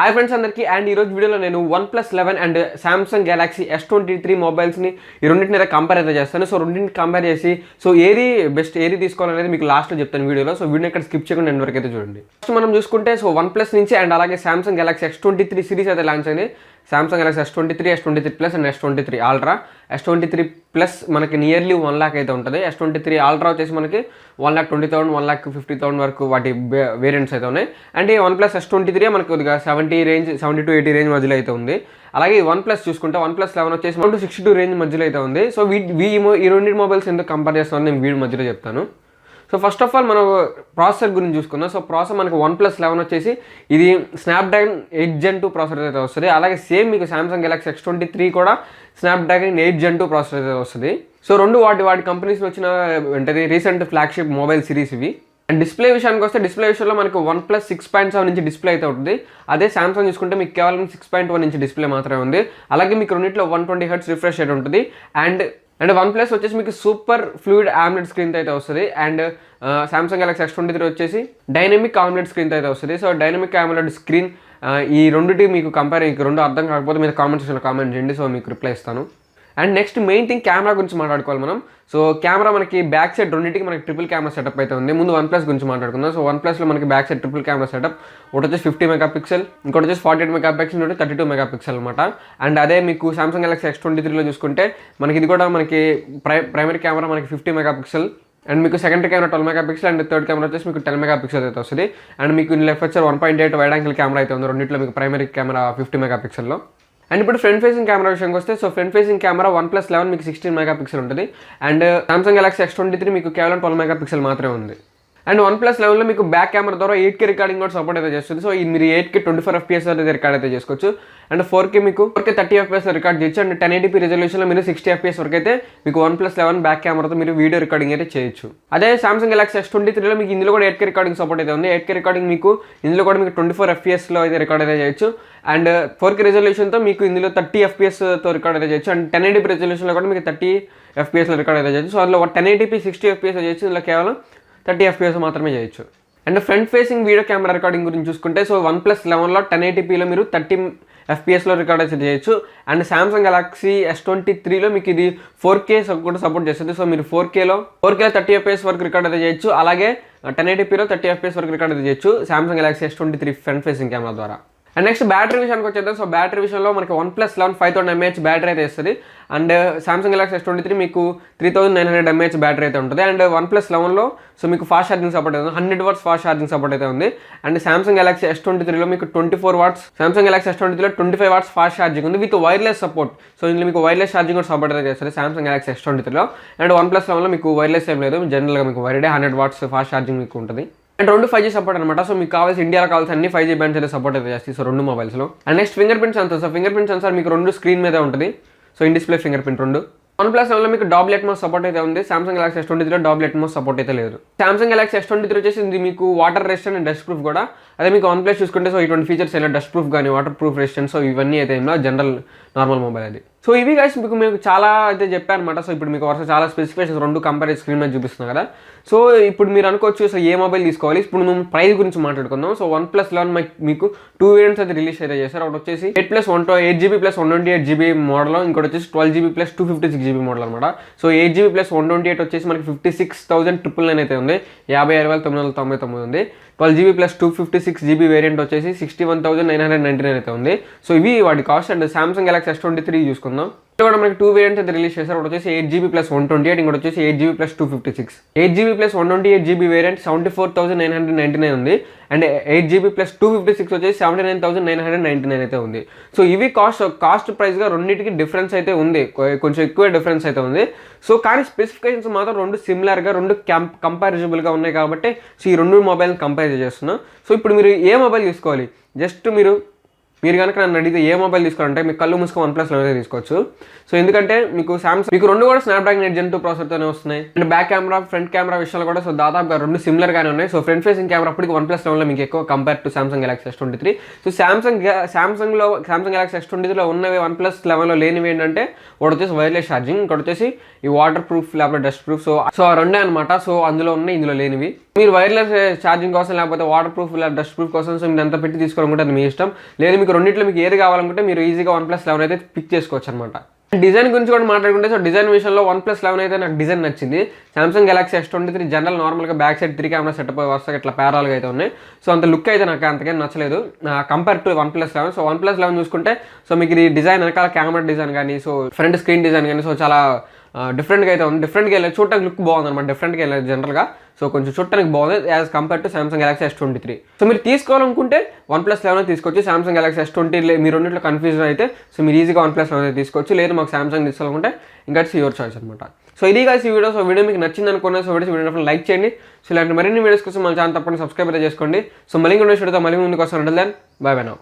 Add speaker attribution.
Speaker 1: Hi friends అందరికీ and ఈరోజు వీడియోలో నేను OnePlus 11 and Samsung Galaxy S23 మొబైల్స్ని ఈ రెండింటిని కంపేర్ అయితే చేస్తాను. సో రెండింటిని కంపేర్ చేసి సో ఏది బెస్ట్ ఏది తీసుకోవాలనేది మీకు లాస్ట్లో చెప్తాను వీడియోలో. సో వీడియో ఇక్కడ స్కిప్ చేయకుండా ఎండ్ వరకు అయితే చూడండి. ఫస్ట్ మనం చూసుకుంటే సో OnePlus నుంచి అండ్ అలాగే సామ్సంగ్ గెలాక్సీ S23 సిరీస్ అయితే లాంచ్ అయింది. Samsung Galaxy S23, S23 plus and S23 ultra. S23 plus మనకి నియర్లీ 1 lakh అయితే ఉంటుంది. S23 అల్ట్రా వచ్చేసి మనకి 1,20,000, 1,50,000 వరకు వాటి వేరియంట్స్ అయితే ఉన్నాయి. అండ్ ఈ OnePlus S23 మనకి కొద్దిగా 70 రేంజ్, 70 to 80 రేంజ్ మధ్యలో అయితే ఉంది. అలాగే ఈ OnePlus చూసుకుంటే OnePlus 11 వచ్చేసి 1 to 62 రేంజ్ మధ్యలో అయితే ఉంది. సో ఈ రెండు మొబైల్స్ ఎందుకు కంపేర్ చేస్తామని నేను వీడియో మధ్యలో చెప్తాను. సో ఫస్ట్ ఆఫ్ ఆల్ మనం ప్రాసెసర్ గురించి చూసుకుందాం. సో ప్రాసెసర్ మనకి OnePlus 11 వచ్చేసి ఇది స్నాప్డ్రాగన్ 8 Gen 2 ప్రాసెసర్ అయితే వస్తుంది. అలాగే సేమ్ మీకు సామ్సంగ్ గెలాక్సీ S23 కూడా స్నాప్డ్రాగన్ 8 Gen 2 ప్రాసెసర్ అయితే వస్తుంది. సో రెండు వాటి కంపెనీస్ వచ్చిన అంటే రీసెంట్ ఫ్లాగ్షిప్ మొబైల్ సిరీస్ ఇవి. అండ్ డిస్ప్లే విషయానికి వస్తే డిస్ప్లే విషయంలో మనకి OnePlus 6.7 ఇంచ్ డిస్ప్లే అయితే ఉంటుంది. అదే సామ్సంగ్ చూసుకుంటే మీకు కేవలం 6.1 ఇంచ్ డిస్ప్లే మాత్రమే ఉంది. అలాగే మీకు రెండింటిలో 120 Hz రిఫ్రెష్ రేట్ ఉంటుంది. అండ్ OnePlus వచ్చేసి మీకు సూపర్ ఫ్లూయిడ్ ఆమ్లెట్ స్క్రీన్ అయితే వస్తుంది. అండ్ సామ్సంగ్ గెలాక్సీ S23 వచ్చేసి డైనమిక్ ఆమ్లెట్ స్క్రీన్ అయితే వస్తుంది. సో డైనమిక్ ఆమ్లెట్ స్క్రీన్ ఈ రెండుటి మీకు రెండు అర్థం కాకపోతే మీరు కామెంట్ సెక్షన్లో కామెంట్ చేయండి. సో మీకు రిప్లై ఇస్తాను. And next main thing camera గురించి మాట్లాడుకోవాలి మనం. సో కెమెరా మనకి బ్యాక్ సైడ్ రెండింటికి మనకి ట్రిపుల్ కెమెరా సెటప్ అయితే ఉంది. ముందు OnePlus గురించి మాట్లాడుకుందాం. సో OnePlusలో మనకి back side triple camera setup, ఒకటి వచ్చేసి 50 మెగాపిక్సెల్, ఇంకోటి వచ్చేసి 48 మెగాపిక్సెల్, ఇంకోటి 32 మెగాపిక్సెల్ అనమాట. అండ్ అదే మీకు సామ్సంగ్ గెలాక్సీ S23లో చూసుకుంటే మనకి ఇది కూడా మనకి ప్రైమరీ కెమెరా మనకి 50 మెగాపిక్సెల్, అండ్ మీకు secondary camera 12 megapixel, and third camera వచ్చేసి మీకు 10 మెగాపిక్సెల్ అయితే వస్తుంది. అండ్ మీకు లెఫ్ట్ వచ్చారు 1.8 వైడ్ యాంగిల్ కెమెరా అయితే ఉంది. రెండింటిలో మీకు ప్రైమరీ కెమెరా 50 మెగాపిక్సెల్లో. అండ్ ఇప్పుడు ఫ్రంట్ ఫేసింగ్ కెమెరా విషయానికి వస్తే so front facing camera OnePlus 11 మీకు 16 మెగాపిక్సెల్ ఉంటుంది. అండ్ సామ్సంగ్ గెలాక్సీ S23 మీకు కేవలం 12 మెగాపిక్సెల్ మాత్రమే ఉంది. అండ్ OnePlus 11లో మీకు బ్యాక్ కెమెరా ద్వారా 8K రికార్డింగ్ కూడా సపోర్ట్ అయితే చేస్తుంది. సో మీరు 8K 24 FPS అయితే రికార్డ్ అయితే చేసుకోవచ్చు. అండ్ 4K మీకు 30 FPS రికార్డ్ చేయొచ్చు. అండ్ 1080p రెజల్యూషన్లో మీరు 60 FPS వరకు అయితే మీకు OnePlus 11 బ్యాక్ కెమెరాతో మీరు వీడియో రికార్డింగ్ అయితే చేయొచ్చు. అదే సామ్సంగ్ గెలాక్సీ S23లో మీకు ఇందులో కూడా 8K రికార్డింగ్ సపోర్ట్ అయితే ఉంది. 8K రికార్డింగ్ మీకు ఇందులో కూడా మీకు 24 FPSలో అయితే రికార్డ్ అయితే చేయొచ్చు. అండ్ 4K రెజల్యూషన్తో మీకు ఇందులో 30 FPSతో రికార్డ్ అయితే చేయొచ్చు. అండ్ 1080p రెజల్యూషన్లో కూడా మీకు 30 FPSలో రికార్డ్ అయితే చేయొచ్చు. సో అందులో 1080p 60 FPS చేయొచ్చు. ఇందులో కేవలం 30 FPS మాత్రమే చేయొచ్చు. And front facing video camera recording గురించి చూసుకుంటే సో OnePlus 11లో 1080pలో మీరు 30 FPSలో రికార్డ్ అయితే చేయొచ్చు. అండ్ సామ్సంగ్ గెలాక్సీ S23లో మీకు ఇది 4K కూడా సపోర్ట్ చేస్తుంది. సో మీరు 4Kలో 30 FPS వరకు రికార్డ్ అయితే చేయొచ్చు. అలాగే 1080pలో 30 FPS వరకు రికార్డ్ అయితే చేయొచ్చు Samsung Galaxy S23 front facing camera ద్వారా. అండ్ నెక్స్ట్ బ్యాటరీ విషయానికి వచ్చేద్దాం. సో బ్యాటరీ విషయంలో మనకి OnePlus 11 5000 mAh బ్యాటరీ అయితే ఇస్తుంది. అండ్ సామ్సంగ్ గెలాక్సీ S23 మీకు 3900 mAh బ్యాటరీ అయితే ఉంటుంది. అండ్ OnePlus 11లో సో మీకు ఫాస్ట్ ఛార్జింగ్ సపోర్ట్ అయితే 100 watts ఫాస్ట్ ఛార్జింగ్ సపోర్ట్ అయితే ఉంది. అండ్ సామ్సంగ్ గెలాక్సీ S23లో మీకు 24 watts, సామ్సంగ్ గెలాక్సీ S23లో 25 watts ఫాస్ట్ ఛార్జింగ్ ఉంది విత్ వైర్లెస్ సపోర్ట్. సో ఇందులో మీకు వైర్లెస్ ఛార్జింగ్ కూడా సపోర్ట్ అయితే చేస్తుంది సామ్సంగ్ గెలాక్సీ S23లో. అండ్ OnePlus 11లో మీకు వైర్లెస్ ఏం లేదు, జనరల్గా మీకు వైర్డే 100 watts ఫాస్ట్ ఛార్జింగ్ మీకు ఉంటుంది. అండ్ రెండు 5G సపోర్ట్ అనమాట. సో మీకు కావాల్సి ఇండియాలో కావాల్సిన అన్ని 5G బ్యాండ్స్ అయితే సపోర్ట్ అయితే చేస్తాయి సో రెండు మొబైల్స్లో. And next finger print sensor. So finger print sensor మీకు రెండు స్క్రీన్ మీద ఉంటుంది. So in display finger print రెండు. OnePlus 11లో మీకు డాబుల్ అట్మాస్ సపోర్ట్ అయితే ఉంది. సామ్సంగ్ గెలాక్సీ S23లో డాబుల్ అట్మాస్ సపోర్ట్ అయితే లేదు. సామ్సంగ్ గెలాక్సీ S23 వచ్చేసి ఇది మీకు water resistant and dust proof కూడా. అదే మీకు OnePlus చూసుకుంటే సో ఇటువంటి ఫీచర్స్ అయినా డస్ట్ ప్రూఫ్ కానీ వాటర్ ప్రూఫ్ రెసిస్టెంట్ సో ఇవన్నీ అయితే ఏమో జనరల్ నార్మల్ మొబైల్ అది. సో ఇవి గైస్ మీకు చాలా అయితే చెప్పాను అనమాట. సో ఇప్పుడు మీకు వరుస చాలా స్పెసిఫికేషన్స్ రెండు కంపేర్ స్క్రీన్ మీద చూపిస్తున్నాను కదా. సో ఇప్పుడు మీరు అనుకోవచ్చు సో ఏ మొబైల్ తీసుకోవాలి. ఇప్పుడు మనం ప్రైస్ గురించి మాట్లాడుకుందాం. సో OnePlus 11 మీకు 2 వేరియంట్స్ అయితే రిలీజ్ అయితే చేశారు. ఒకటి వచ్చేసి 8GB + 128GB మోడల్, ఇంకోటి వచ్చేసి 12GB + 256GB మోడల్ అనమాట. సో 8GB + 128 వచ్చేసి మనకి 56,999 అయితే ఉంది, 56,999 ఉంది. 12GB + 256GB వేరియంట్ వచ్చేసి 61,999 అయితే ఉంది. సో ఇవి వాటి cost. And Samsung Galaxy S23 చూసుకుందాం. ఇక్కడ కూడా మనకి 2 వేరియంట్స్ అయితే రిలీజ్ చేశారు. ఒకటి వచ్చేసి 8GB + 128, ఇంకోటి వచ్చేసి 8GB + 256. 8GB + 128GB వేరియంట్ 74,999 ఉంది. అండ్ 8GB + 256 వచ్చేసి 79,999 అయితే ఉంది. సో ఇవి కాస్ట్ ప్రైస్గా రెండింటికి డిఫరెన్స్ అయితే ఉంది, కొంచెం ఎక్కువ డిఫరెన్స్ అయితే ఉంది. సో కానీ స్పెసిఫికేషన్స్ మాత్రం రెండు సిమిలర్గా రెండు కంపారిజబుల్గా ఉన్నాయి కాబట్టి సో ఈ రెండు మొబైల్ని కంపేర్ చేస్తున్నాం. సో ఇప్పుడు మీరు ఏ మొబైల్ తీసుకోవాలి, జస్ట్ మీరు మీరు కనుక నన్ను అడిగితే ఏ మొబైల్ తీసుకోవాలంటే మీకు కళ్ళు మూసుకొని వన్ ప్లస్ 11 తీసుకోవచ్చు. సో ఎందుకంటే మీకు సామ్సంగ్ మీకు రెండు కూడా స్నాప్డ్రాగన్ 8 Gen 2 ప్రాసెసర్తోనే వస్తున్నాయి. And back camera front camera విషయాలు కూడా సో దాదాపుగా రెండు సిమిలర్ గానే ఉన్నాయి. సో ఫ్రంట్ ఫేసింగ్ కెమెరా అప్పటికి వన్ ప్లస్ 11లో మీకు ఎక్కువ compare to Samsung Galaxy S23. So Samsung Galaxy S23లో ఉన్నవి వన్ ప్లస్ 11లో లేనివి ఏంటంటే ఒకటి వచ్చేసి వైర్లెస్ ఛార్జింగ్, ఇంకోటి వచ్చేసి ఈ వాటర్ ప్రూఫ్ లేకపోతే డస్ట్ ప్రూఫ్. సో ఆ రెండే అనమాట. సో అందులో ఉన్నాయి, ఇందులో లేనివి. మీరు వైర్లెస్ ఛార్జింగ్ కోసం లేకపోతే వాటర్ ప్రూఫ్ లేదా డస్ట్ ప్రూఫ్ కోసం సో మీరు ఎంత పెట్టి తీసుకోవాలనుకుంటే అది మీ ఇష్టం. లేదు మీకు రెండింటిలో మీకు ఏది కావాలనుకుంటే మీరు ఈజీగా వన్ ప్లస్ 11 అయితే పిక్ చేసుకోవచ్చు అనమాట. డిజైన్ గురించి కూడా మాట్లాడుకుంటే సో డిజైన్ విషయంలో వన్ ప్లస్ 11 అయితే నాకు డిజైన్ నచ్చింది. సామ్సంగ్ గెలాక్సీ S23 జనరల్ నార్మల్గా బ్యాక్ సైడ్ 3 కెమెరా సెటప్ వరుసగా ఇట్లా ప్యారల్గా అయితే ఉన్నాయి. సో అంత లుక్ అయితే నాకు అంతకేం నచ్చలేదు compare to one plus 11. So one plus 11 చూసుకుంటే సో మీకు ఇది డిజైన్ వెనకాల కెమెరా డిజైన్ కానీ సో ఫ్రంట్ స్క్రీన్ డిజైన్ కానీ సో చాలా డిఫరెంట్గా అయితే ఉంది. డిఫరెంట్గా వెళ్ళలేదు, చూడటానికి లుక్ బాగుంది అనమాట. డిఫరెంట్గా వెళ్ళలేదు జనరల్గా. సో కొంచెం చూడటానికి బాగుంది as compare to Samsung Galaxy S23. So మీరు తీసుకోవాలనుకుంటే వన్ ప్లస్ 11 తీసుకోవచ్చు. సామ్సంగ్ గెలాక్సీ S20 మీరు రెండింటిలో కన్ఫ్యూజన్ అయితే సో మీరు ఈజీగా వన్ ప్లస్ 11 తీసుకోవచ్చు. లేదు మాకు సామ్సంగ్ తీసుకోవాలనుకుంటే ఇంకా యువర్ చాయిస్ అనమాట. సో ఇది కాదు ఈ వీడియో. సో వీడియో మీకు నచ్చింది అనుకున్నా సో వీడియో లైక్ చేయండి. సో ఇలాంటి మరిన్ని వీడియోస్ కోసం మన ఛానల్ తప్పకుండా సబ్స్క్రైబ్ అయితే చేసుకోండి. సో మళ్ళీ ఇంకొక వీడియోతో మళ్ళీ ముందుకు వస్తాను. Then bye bye now.